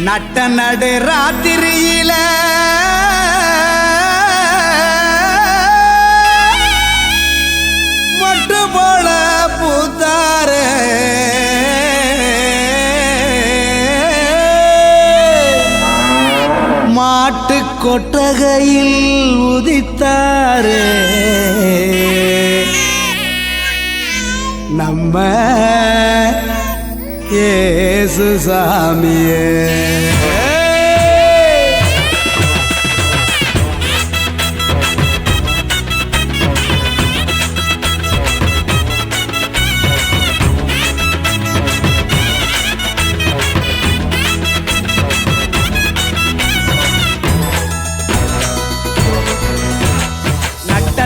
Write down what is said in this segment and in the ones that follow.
நட்ட நடு ராத்திரியில மொட்டு போல பூத்தாரே மாட்டு கொட்டகையில் உதித்தாரே நம்ம இயேசு சாமியே.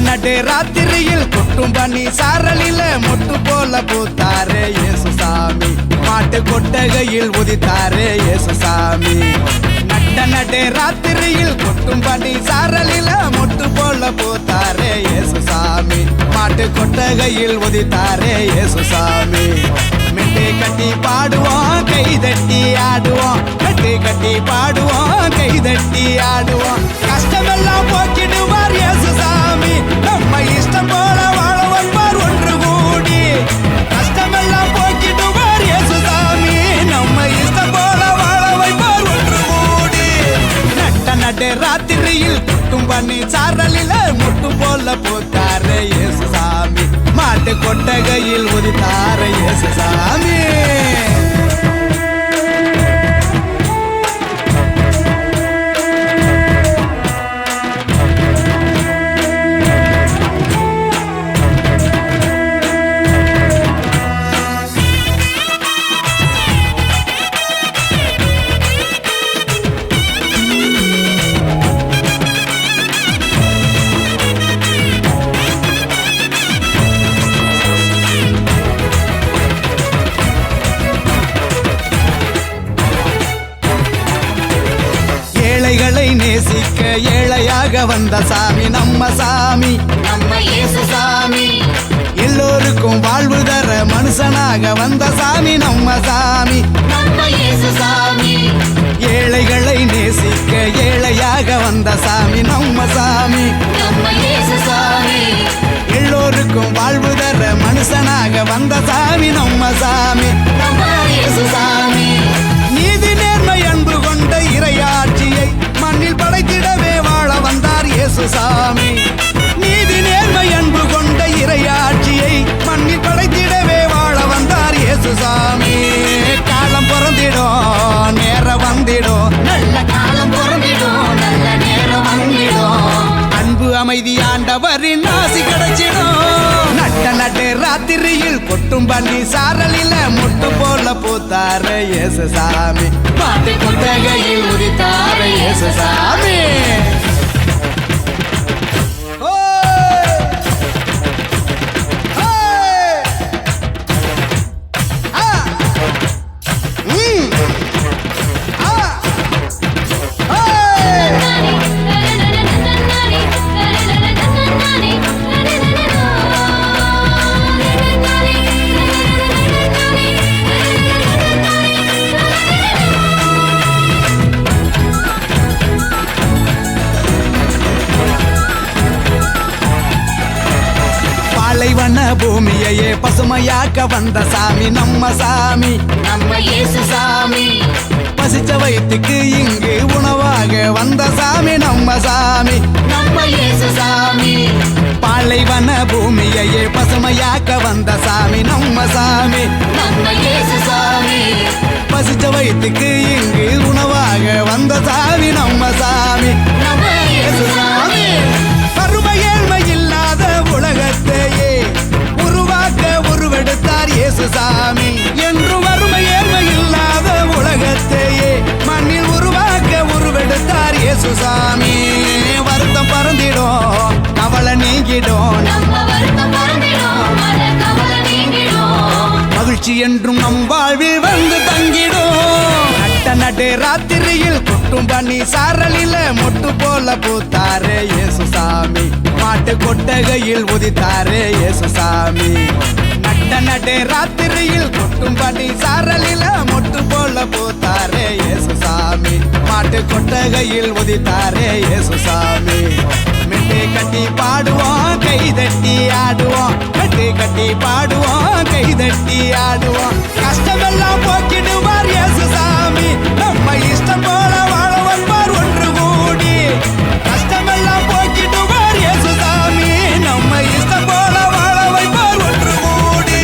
நடு ராத்திரியில் கொட்டும் பண்ணி சாரலில மொட்டு போல பூத்தாரே இயேசு சாமி. மாட்டு கொட்டகையில் உதித்தாரே இயேசு சாமி. நடு ராத்திரியில் கொட்டும் பண்ணி சாரலில மொட்டு போல பூத்தாரே இயேசு சாமி. மாட்டு கொட்டகையில் உதித்தாரே இயேசு சாமி. மெட்டு கட்டி பாடுவோம் கைதட்டி ஆடுவோம். மெட்டு கட்டி பாடுவோம் கைதட்டி ஆடுவோம். கஷ்டமெல்லாம் போக்கிடுவார் இயேசு சாமி. நம்ம இஷ்டம் போல வாழ வைப்பார் ஒன்று கூடி. கஷ்டமெல்லாம் போக்கிடுவார் இயேசு சாமி. நம்ம இஷ்டம் போல வாழ வைப்பார் ஒன்று கூடி. நடு ராத்திரியில் கொட்டும் பண்ணி சாரலில முட்டு போல போத்தாரே இயேசு சாமி. மாட்டு கொட்டகையில் உதித்தாரே இயேசு சாமி. ஏழைகளை நேசிக்க ஏழையாக வந்த சாமி நம்ம சாமி. நம்ம இயேசு சாமி. எல்லோருக்கும் வாழ்வு தர மனுஷனாக வந்த சாமி நம்ம சாமி. நம்ம இயேசு சாமி. ஏழைகளை நேசிக்க ஏழையாக வந்த சாமி நம்ம சாமி. நம்ம இயேசு சாமி. எல்லோருக்கும் வாழ்வு தர மனுஷனாக வந்த சாமி நம்ம சாமி. நம்ம இயேசு சாமி. நீதி நேர்மை அன்பு கொண்ட இறையாட்சியை மண்ணில் படைத்திடவே வாழ வந்தார் இயேசு சாமி. நீதி நேர்மை அன்பு கொண்ட இறையாட்சியை மண்ணில் படைத்திடவே வாழ வந்தார் இயேசு சாமி. காலம் பிறந்திடும் நேரம் வந்திடும். நல்ல காலம் பிறந்திடும் நல்ல நேரம் வந்திடும். அன்பு அமைதி ஆண்டவரின் ஆசி கிடைச்சிடும். நடு ராத்திரியில் கொட்டும் பண்ணி சாரலில முட்டு போல பூத்தாரே இயேசு சாமி. மாட்டு கொட்டகையில் உதித்தாரே இயேசு சாமி. பாலைவன பூமியையே பசுமையாக்க வந்த சாமி நம்ம சாமி. நம்ம இயேசு சாமி. பசிச்ச வயிற்றுக்கு இங்கு உணவாக வந்த சாமி நம்ம சாமி. நம்ம இயேசு சாமி. பாலைவன பூமியையே பசுமையாக்க வந்த சாமி நம்ம சாமி. நம்ம இயேசு சாமி. பசிச்ச வயிற்றுக்கு இங்கு உணவாக வந்த சாமி நம்ம சாமி. நம்ம இயேசு சாமி. வறுமை ஏழ்மை இல்லாத உலகத்தையே உருவாக்க உருவெடுத்தார் இயேசு சாமி. என்று வறுமை ஏழ்மை இல்லாத உலகத்தையே மண்ணில் உருவாக்க உருவெடுத்தார் இயேசு சாமி. வருத்தம் பறந்திடும் கவலை நீங்கிடும். நம்ம வருத்தம் பறந்திடும் மன கவலை நீங்கிடும். மகிழ்ச்சி என்றும் நம் வாழ்வில் வந்து தங்கிடும். நடு ராத்திரியில் கொட்டும் பண்ணி சாரலில மொட்டு போல பூத்தாரே இயேசு சாமி. மாட்டு கொட்டகையில் உதித்தாரே இயேசு சாமி. நடு ராத்திரியில் கொட்டும் பண்ணி சாரலில மொட்டு போல பூத்தாரே இயேசு சாமி. மாட்டு கொட்டகையில் உதித்தாரே இயேசுசாமி மெட்டு கட்டி பாடுவோம் கைதட்டி ஆடுவோம் மெட்டு கட்டி பாடுவோம் கைதட்டி ஆடுவோம் கஷ்டமெல்லாம் போக்கிடுவார் இயேசுசாமி நம்ம இஷ்டம் போல வாழ வைப்பார் ஒன்று கூடி கஷ்டமெல்லாம் போக்கிடுவார் இயேசுசாமி நம்ம இஷ்டம் போல வாழ வைப்பார் ஒன்று கூடி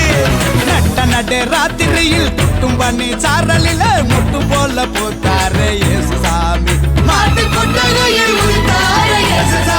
நட்ட ராத்திரியில் குட்டும் பண்ணி சாரலில முட்டும் போல போத்தாரே இயேசுசாமி மாட்டு கொட்டகையில் உதித்தாரே இயேசுசாமி